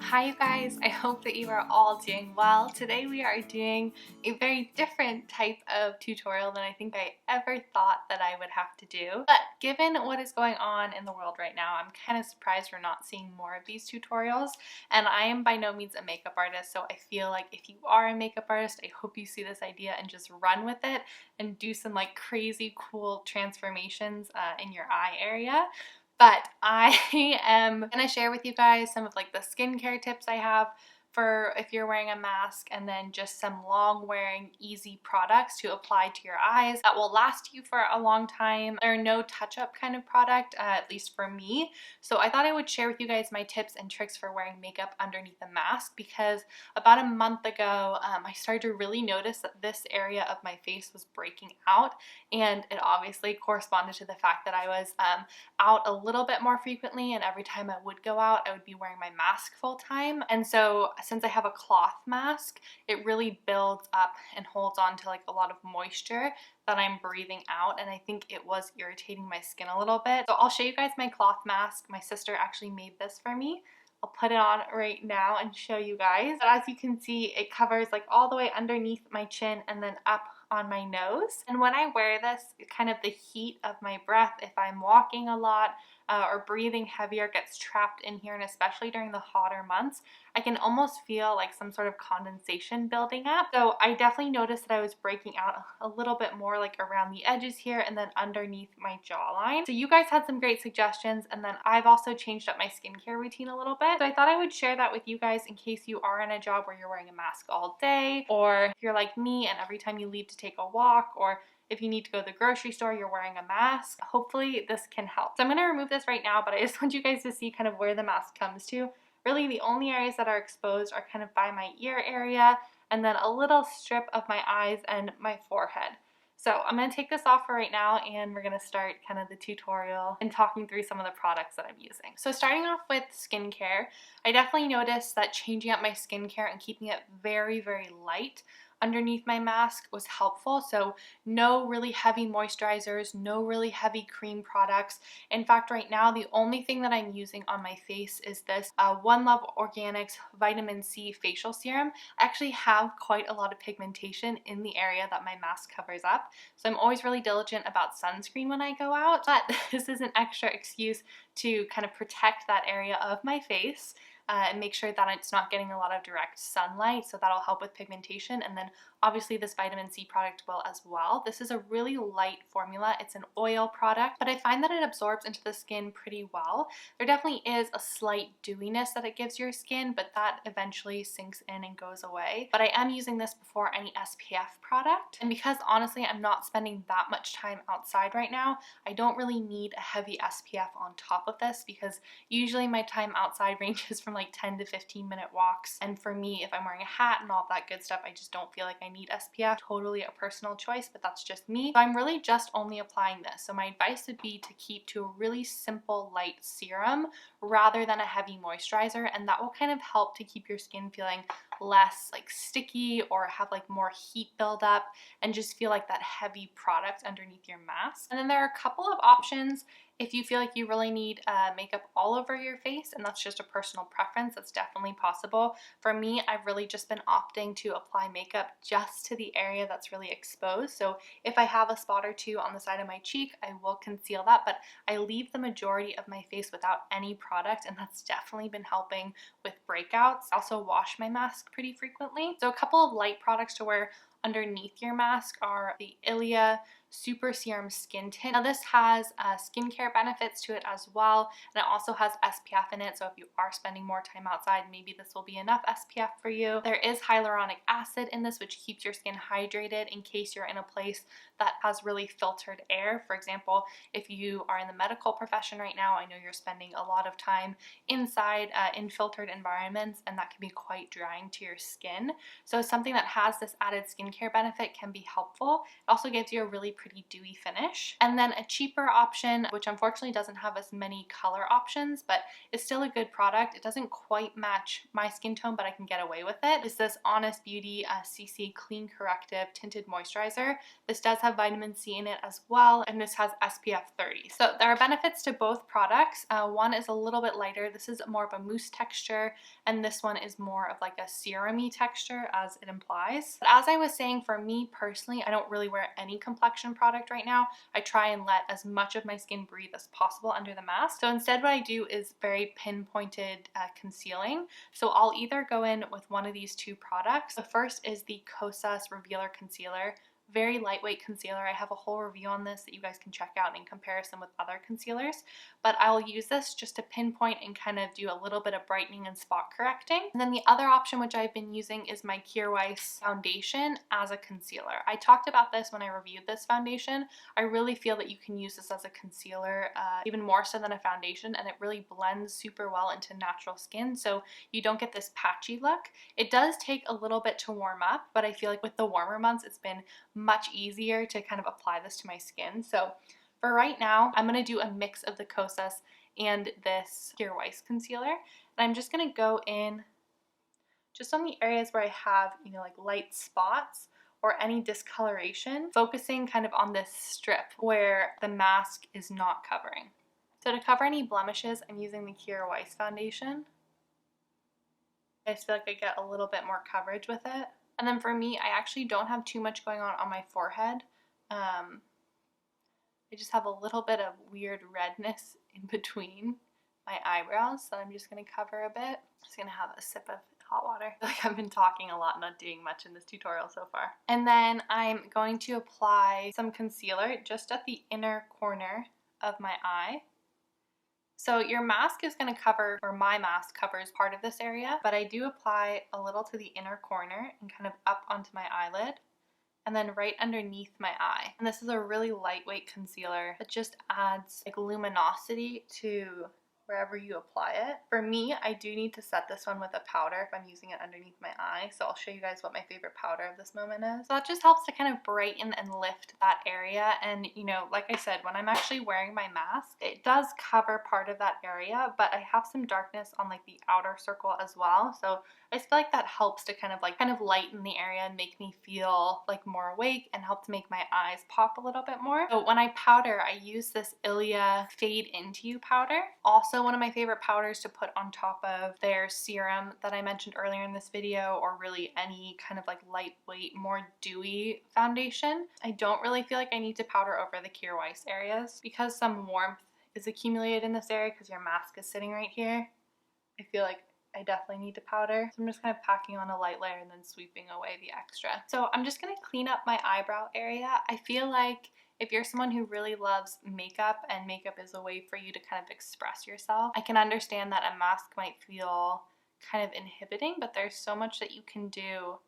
Hi you guys, I hope that you are all doing well. Today we are doing a very different type of tutorial than I think I ever thought that I would have to do. But given what is going on in the world right now, I'm kind of surprised we're not seeing more of these tutorials. And I am by no means a makeup artist, so I feel like if you are a makeup artist, I hope you see this idea and just run with it and do some like crazy cool transformations in your eye area. But I am gonna share with you guys some of like the skincare tips I have for if you're wearing a mask, and then just some long wearing easy products to apply to your eyes that will last you for a long time. They're no touch-up kind of product, at least for me. So I thought I would share with you guys my tips and tricks for wearing makeup underneath a mask, because about a month ago I started to really notice that this area of my face was breaking out, and it obviously corresponded to the fact that I was out a little bit more frequently, and every time I would go out I would be wearing my mask full time. And so since I have a cloth mask, it really builds up and holds on to like a lot of moisture that I'm breathing out, and I think it was irritating my skin a little bit. So I'll show you guys my cloth mask. My sister actually made this for me. I'll put it on right now and show you guys. But as you can see, it covers like all the way underneath my chin and then up on my nose. And when I wear this, kind of the heat of my breath, if I'm walking a lot or breathing heavier, gets trapped in here, and especially during the hotter months, I can almost feel like some sort of condensation building up. So I definitely noticed that I was breaking out a little bit more like around the edges here and then underneath my jawline. So you guys had some great suggestions, and then I've also changed up my skincare routine a little bit. So I thought I would share that with you guys in case you are in a job where you're wearing a mask all day, or if you're like me and every time you leave to take a walk, or if you need to go to the grocery store, you're wearing a mask. Hopefully this can help. So I'm going to remove this right now, but I just want you guys to see kind of where the mask comes to. Really the only areas that are exposed are kind of by my ear area, and then a little strip of my eyes and my forehead. So I'm going to take this off for right now, and we're going to start kind of the tutorial and talking through some of the products that I'm using. So starting off with skincare, I definitely noticed that changing up my skincare and keeping it very, very light underneath my mask was helpful. So no really heavy moisturizers, no really heavy cream products. In fact, right now the only thing that I'm using on my face is this One Love Organics Vitamin C Facial Serum. I actually have quite a lot of pigmentation in the area that my mask covers up, so I'm always really diligent about sunscreen when I go out, but this is an extra excuse to kind of protect that area of my face and make sure that it's not getting a lot of direct sunlight, so that'll help with pigmentation. And then obviously this vitamin C product will as well. This is a really light formula. It's an oil product, but I find that it absorbs into the skin pretty well. There definitely is a slight dewiness that it gives your skin, but that eventually sinks in and goes away. But I am using this before any SPF product, and because honestly I'm not spending that much time outside right now, I don't really need a heavy SPF on top of this, because usually my time outside ranges from like 10 to 15 minute walks, and for me, if I'm wearing a hat and all that good stuff, I just don't feel like I need SPF. Totally a personal choice, but that's just me. So I'm really just only applying this. So my advice would be to keep to a really simple light serum rather than a heavy moisturizer, and that will kind of help to keep your skin feeling less like sticky or have like more heat buildup and just feel like that heavy product underneath your mask. And then there are a couple of options if you feel like you really need makeup all over your face, and that's just a personal preference. That's definitely possible. For me, I've really just been opting to apply makeup just to the area that's really exposed. So if I have a spot or two on the side of my cheek, I will conceal that, but I leave the majority of my face without any product, and that's definitely been helping with breakouts. I also wash my mask pretty frequently. So a couple of light products to wear underneath your mask are the Ilia Super Serum Skin Tint. Now this has skincare benefits to it as well, and it also has SPF in it, so if you are spending more time outside, maybe this will be enough SPF for you. There is hyaluronic acid in this, which keeps your skin hydrated in case you're in a place that has really filtered air. For example, if you are in the medical profession right now, I know you're spending a lot of time inside in filtered environments, and that can be quite drying to your skin. So something that has this added skincare benefit can be helpful. It also gives you a really pretty dewy finish. And then a cheaper option, which unfortunately doesn't have as many color options, but is still a good product. It doesn't quite match my skin tone, but I can get away with it, is this Honest Beauty CC Clean Corrective Tinted Moisturizer. This does have vitamin C in it as well, and this has SPF 30. So there are benefits to both products. One is a little bit lighter. This is more of a mousse texture, and this one is more of like a serum-y texture, as it implies. But as I was saying, for me personally, I don't really wear any complexion product right now. I try and let as much of my skin breathe as possible under the mask. So instead what I do is very pinpointed concealing. So I'll either go in with one of these two products. The first is the Kosas Revealer Concealer. Very lightweight concealer. I have a whole review on this that you guys can check out in comparison with other concealers, but I'll use this just to pinpoint and kind of do a little bit of brightening and spot correcting. And then the other option, which I've been using, is my Kjaer Weis foundation as a concealer. I talked about this when I reviewed this foundation. I really feel that you can use this as a concealer even more so than a foundation, and it really blends super well into natural skin, so you don't get this patchy look. It does take a little bit to warm up, but I feel like with the warmer months it's been much easier to kind of apply this to my skin. So for right now, I'm going to do a mix of the Kosas and this Kjaer Weis concealer, and I'm just going to go in just on the areas where I have, you know, like light spots or any discoloration, focusing kind of on this strip where the mask is not covering. So to cover any blemishes, I'm using the Kjaer Weis foundation. I just feel like I get a little bit more coverage with it. And then for me, I actually don't have too much going on my forehead. I just have a little bit of weird redness in between my eyebrows, so I'm just going to cover a bit. Just going to have a sip of hot water. I feel like I've been talking a lot, not doing much in this tutorial so far. And then I'm going to apply some concealer just at the inner corner of my eye. So your mask is going to cover, or my mask covers part of this area, but I do apply a little to the inner corner and kind of up onto my eyelid, and then right underneath my eye. And this is a really lightweight concealer that just adds like luminosity to wherever you apply it. For me, I do need to set this one with a powder if I'm using it underneath my eye, so I'll show you guys what my favorite powder of this moment is. So that just helps to kind of brighten and lift that area, and you know, like I said, when I'm actually wearing my mask, it does cover part of that area, but I have some darkness on like the outer circle as well, so I just feel like that helps to kind of lighten the area and make me feel like more awake, and help to make my eyes pop a little bit more. So when I powder, I use this Ilia Fade Into You powder. Also one of my favorite powders to put on top of their serum that I mentioned earlier in this video, or really any kind of like lightweight, more dewy foundation. I don't really feel like I need to powder over the Kjaer Weis areas because some warmth is accumulated in this area because your mask is sitting right here. I feel like I definitely need to powder. So I'm just kind of packing on a light layer and then sweeping away the extra. So I'm just going to clean up my eyebrow area. I feel like if you're someone who really loves makeup and makeup is a way for you to kind of express yourself, I can understand that a mask might feel kind of inhibiting, but there's so much that you can do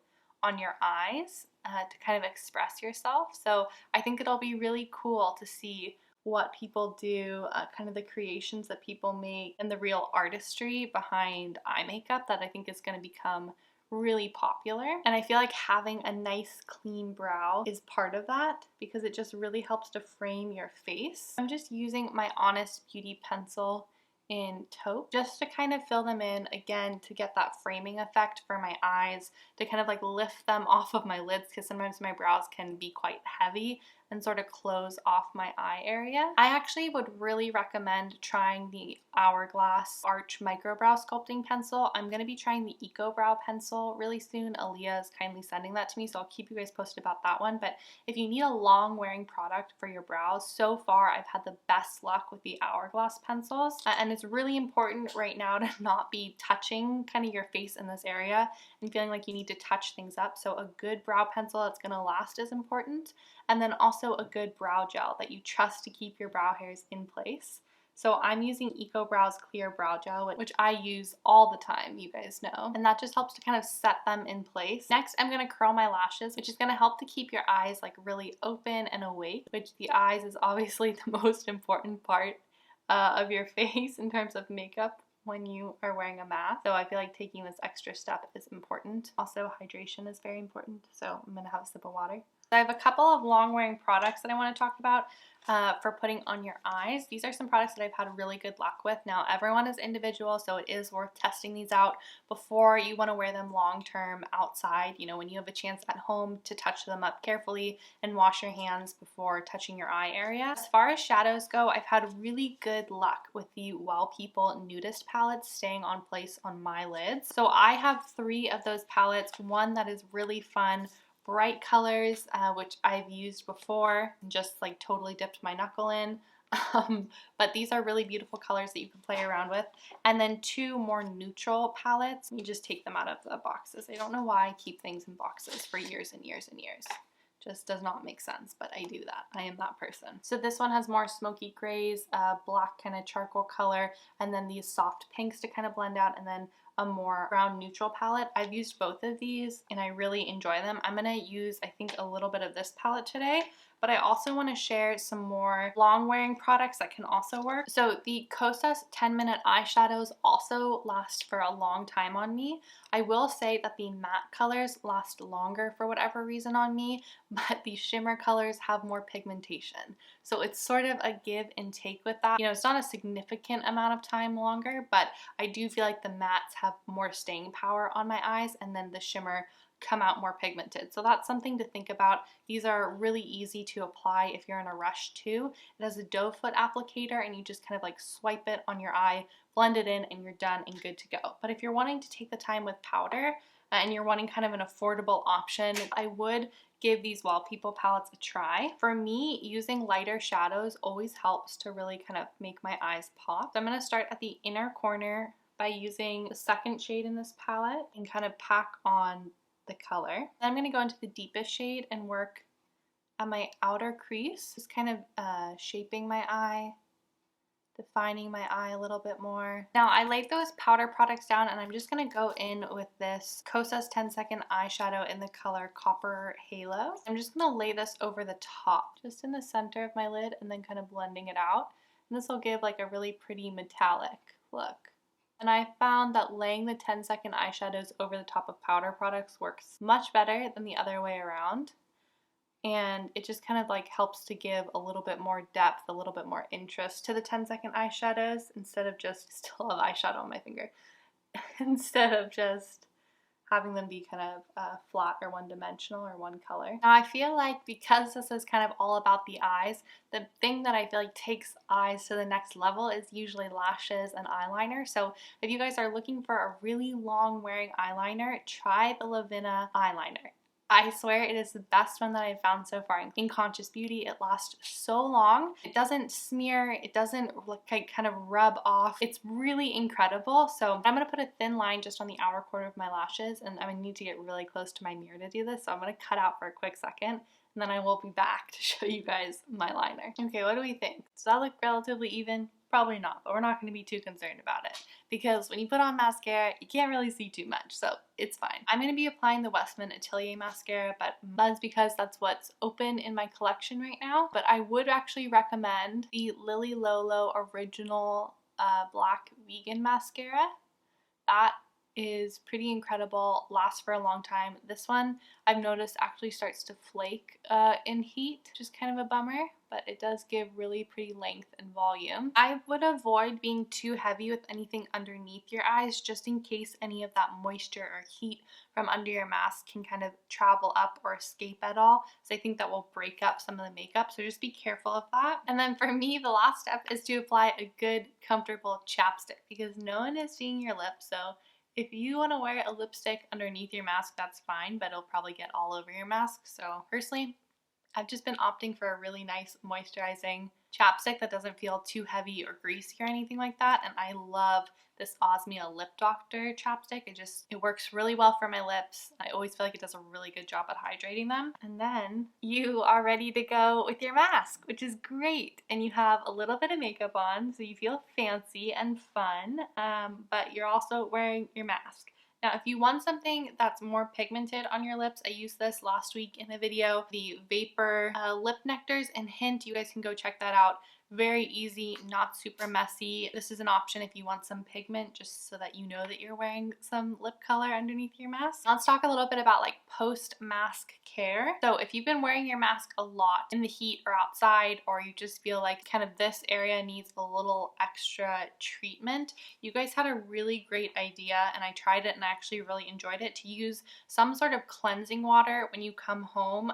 on your eyes to kind of express yourself. So I think it'll be really cool to see what people do, kind of the creations that people make, and the real artistry behind eye makeup that I think is going to become really popular. And I feel like having a nice clean brow is part of that because it just really helps to frame your face. I'm just using my Honest Beauty pencil in taupe just to kind of fill them in again, to get that framing effect for my eyes, to kind of like lift them off of my lids, because sometimes my brows can be quite heavy and sort of close off my eye area. I actually would really recommend trying the Hourglass Arch Micro Brow Sculpting Pencil. I'm going to be trying the Eco Brow Pencil really soon. Aaliyah is kindly sending that to me, so I'll keep you guys posted about that one. But if you need a long wearing product for your brows, so far I've had the best luck with the Hourglass pencils. And it's really important right now to not be touching kind of your face in this area and feeling like you need to touch things up. So a good brow pencil that's going to last is important. And then also a good brow gel that you trust to keep your brow hairs in place. So I'm using Eco Brow's Clear Brow Gel, which I use all the time, you guys know. And that just helps to kind of set them in place. Next, I'm going to curl my lashes, which is going to help to keep your eyes like really open and awake, which the eyes is obviously the most important part of your face in terms of makeup when you are wearing a mask. So I feel like taking this extra step is important. Also, hydration is very important. So I'm going to have a sip of water. So I have a couple of long wearing products that I want to talk about for putting on your eyes. These are some products that I've had really good luck with. Now everyone is individual, so it is worth testing these out before you want to wear them long term outside, you know, when you have a chance at home to touch them up carefully and wash your hands before touching your eye area. As far as shadows go, I've had really good luck with the Well People Nudist palettes staying on place on my lids. So I have 3 of those palettes, one that is really fun, bright colors, which I've used before and just like totally dipped my knuckle in. But these are really beautiful colors that you can play around with. And then 2 more neutral palettes. You just take them out of the boxes. I don't know why I keep things in boxes for years and years and years. Just does not make sense, but I do that. I am that person. So this one has more smoky grays, black kind of charcoal color, and then these soft pinks to kind of blend out, and then a more brown neutral palette. I've used both of these and I really enjoy them. I'm gonna use, I think, a little bit of this palette today, but I also want to share some more long wearing products that can also work. So the Kosas 10-minute eyeshadows also last for a long time on me. I will say that the matte colors last longer for whatever reason on me, but the shimmer colors have more pigmentation. So it's sort of a give and take with that. You know, it's not a significant amount of time longer, but I do feel like the mattes have more staying power on my eyes, and then the shimmer come out more pigmented. So that's something to think about. These are really easy to apply if you're in a rush too. It has a doe foot applicator and you just kind of like swipe it on your eye, blend it in, and you're done and good to go. But if you're wanting to take the time with powder and you're wanting kind of an affordable option, I would give these Well People palettes a try. For me, using lighter shadows always helps to really kind of make my eyes pop. So I'm gonna start at the inner corner by using the second shade in this palette and kind of pack on the color. Then I'm going to go into the deepest shade and work at my outer crease, just kind of shaping my eye, defining my eye a little bit more. Now I laid those powder products down and I'm just going to go in with this Kosas 10-second eyeshadow in the color Copper Halo. I'm just going to lay this over the top, just in the center of my lid, and then kind of blending it out. And this will give like a really pretty metallic look. And I found that laying the 10-second eyeshadows over the top of powder products works much better than the other way around. And it just kind of like helps to give a little bit more depth, a little bit more interest to the 10-second eyeshadows instead of just, still have eyeshadow on my finger, instead of just having them be kind of flat or one-dimensional or one color. Now I feel like because this is kind of all about the eyes, the thing that I feel like takes eyes to the next level is usually lashes and eyeliner. So if you guys are looking for a really long wearing eyeliner, try the Lavina eyeliner. I swear it is the best one that I've found so far. In Conscious Beauty, it lasts so long. It doesn't smear, it doesn't like kind of rub off. It's really incredible. So I'm gonna put a thin line just on the outer corner of my lashes, and I'm gonna need to get really close to my mirror to do this. So I'm gonna cut out for a quick second, and then I will be back to show you guys my liner. Okay, what do we think? Does that look relatively even? Probably not, but we're not going to be too concerned about it because when you put on mascara, you can't really see too much, so it's fine. I'm going to be applying the Westman Atelier mascara, but that's because that's what's open in my collection right now. But I would actually recommend the Lily Lolo Original Black Vegan Mascara. That is pretty incredible, lasts for a long time. This one I've noticed actually starts to flake in heat, which is kind of a bummer, but it does give really pretty length and volume. I would avoid being too heavy with anything underneath your eyes just in case any of that moisture or heat from under your mask can kind of travel up or escape at all. So I think that will break up some of the makeup, so just be careful of that. And then for me, the last step is to apply a good, comfortable chapstick because no one is seeing your lips, so if you want to wear a lipstick underneath your mask, that's fine, but it'll probably get all over your mask. So personally, I've just been opting for a really nice moisturizing chapstick that doesn't feel too heavy or greasy or anything like that. And I love this Osmia Lip Doctor chapstick. It works really well for my lips. I always feel like it does a really good job at hydrating them. And then you are ready to go with your mask, which is great. And you have a little bit of makeup on, so you feel fancy and fun, but you're also wearing your mask. Now, if you want something that's more pigmented on your lips, I used this last week in a video, the Vapor Lip Nectars and Hint. You guys can go check that out. Very easy, not super messy. This is an option if you want some pigment, just so that you know that you're wearing some lip color underneath your mask. Let's talk a little bit about like post-mask care. So if you've been wearing your mask a lot in the heat or outside, or you just feel like kind of this area needs a little extra treatment, you guys had a really great idea, and I tried it and I actually really enjoyed it, to use some sort of cleansing water when you come home,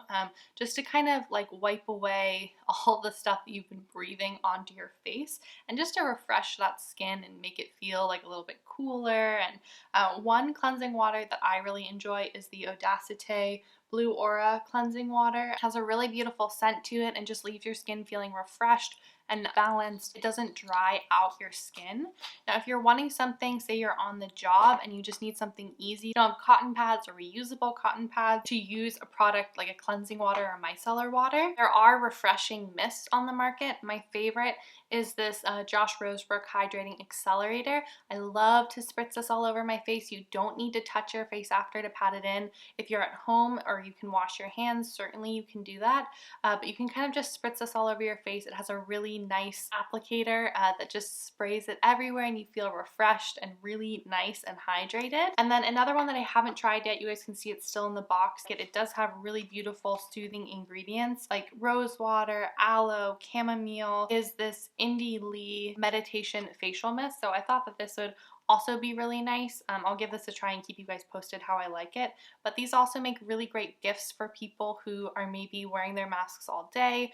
just to kind of like wipe away all the stuff that you've been breathing onto your face, and just to refresh that skin and make it feel like a little bit cooler. And one cleansing water that I really enjoy is the Audacity Blue Aura cleansing water. It has a really beautiful scent to it and just leaves your skin feeling refreshed and balanced. It doesn't dry out your skin. Now, if you're wanting something, say you're on the job and you just need something easy, you don't have cotton pads or reusable cotton pads to use a product like a cleansing water or micellar water, there are refreshing mists on the market. My favorite is this Josh Rosebrook Hydrating Accelerator. I love to spritz this all over my face. You don't need to touch your face after to pat it in. If you're at home or you can wash your hands, certainly you can do that. But you can kind of just spritz this all over your face. It has a really nice applicator that just sprays it everywhere, and you feel refreshed and really nice and hydrated. And then another one that I haven't tried yet, you guys can see it's still in the box. It does have really beautiful soothing ingredients like rose water, aloe, chamomile, is this Indie Lee meditation facial mist. So I thought that this would also be really nice. I'll give this a try and keep you guys posted how I like it. But these also make really great gifts for people who are maybe wearing their masks all day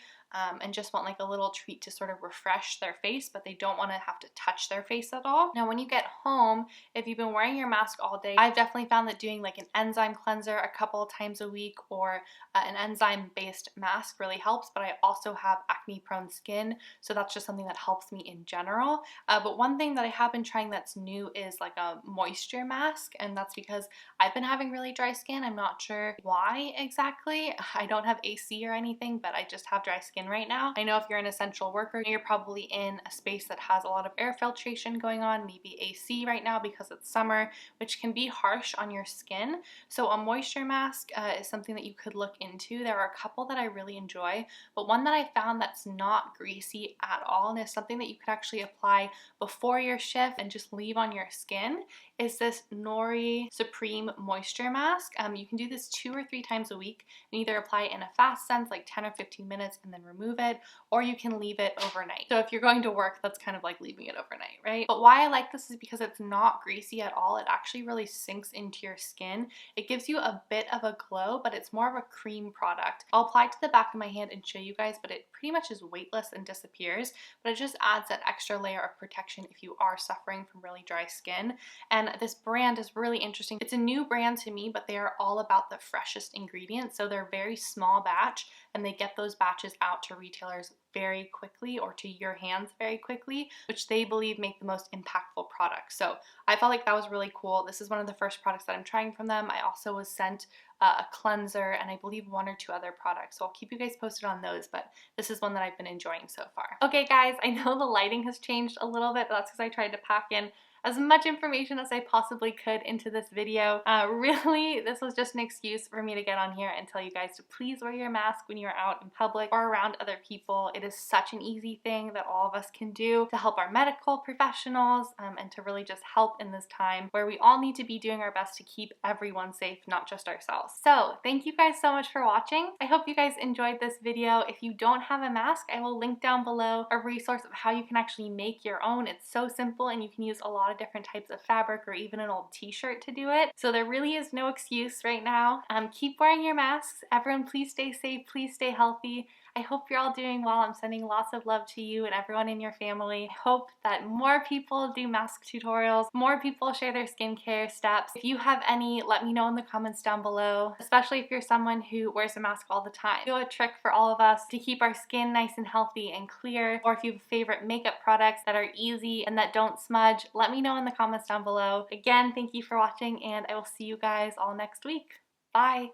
and just want like a little treat to sort of refresh their face, but they don't want to have to touch their face at all. Now, when you get home, if you've been wearing your mask all day, I've definitely found that doing like an enzyme cleanser a couple of times a week, or an enzyme-based mask really helps. But I also have acne-prone skin, so that's just something that helps me in general. But one thing that I have been trying that's new is like a moisture mask, and that's because I've been having really dry skin. I'm not sure why exactly. I don't have AC or anything, but I just have dry skin right now. I know if you're an essential worker, you're probably in a space that has a lot of air filtration going on, maybe AC right now because it's summer, which can be harsh on your skin. So a moisture mask is something that you could look into. There are a couple that I really enjoy, but one that I found that's not greasy at all, and is something that you could actually apply before your shift and just leave on your skin, is this Nori Supreme Moisture Mask. You can do this 2 or 3 times a week and either apply it in a fast sense, like 10 or 15 minutes, and then remove it, or you can leave it overnight. So if you're going to work, that's kind of like leaving it overnight, right? But why I like this is because it's not greasy at all. It actually really sinks into your skin. It gives you a bit of a glow, but it's more of a cream product. I'll apply it to the back of my hand and show you guys, but it pretty much is weightless and disappears, but it just adds that extra layer of protection if you are suffering from really dry skin. And this brand is really interesting. It's a new brand to me, but they are all about the freshest ingredients. So they're very small batch, and they get those batches out to retailers very quickly, or to your hands very quickly, which they believe make the most impactful products. So I felt like that was really cool. This is one of the first products that I'm trying from them. I also was sent a cleanser and I believe 1 or 2 other products. So I'll keep you guys posted on those, but this is one that I've been enjoying so far. Okay guys, I know the lighting has changed a little bit, but that's because I tried to pack in as much information as I possibly could into this video. Really, this was just an excuse for me to get on here and tell you guys to please wear your mask when you're out in public or around other people. It is such an easy thing that all of us can do to help our medical professionals and to really just help in this time where we all need to be doing our best to keep everyone safe, not just ourselves. So thank you guys so much for watching. I hope you guys enjoyed this video. If you don't have a mask, I will link down below a resource of how you can actually make your own. It's so simple, and you can use a lot of different types of fabric or even an old t-shirt to do it. So there really is no excuse right now. Keep wearing your masks. Everyone, please stay safe, please stay healthy. I hope you're all doing well. I'm sending lots of love to you and everyone in your family. I hope that more people do mask tutorials, more people share their skincare steps. If you have any, let me know in the comments down below, especially if you're someone who wears a mask all the time. Do a trick for all of us to keep our skin nice and healthy and clear, or if you have favorite makeup products that are easy and that don't smudge, let me know in the comments down below. Again, thank you for watching, and I will see you guys all next week. Bye!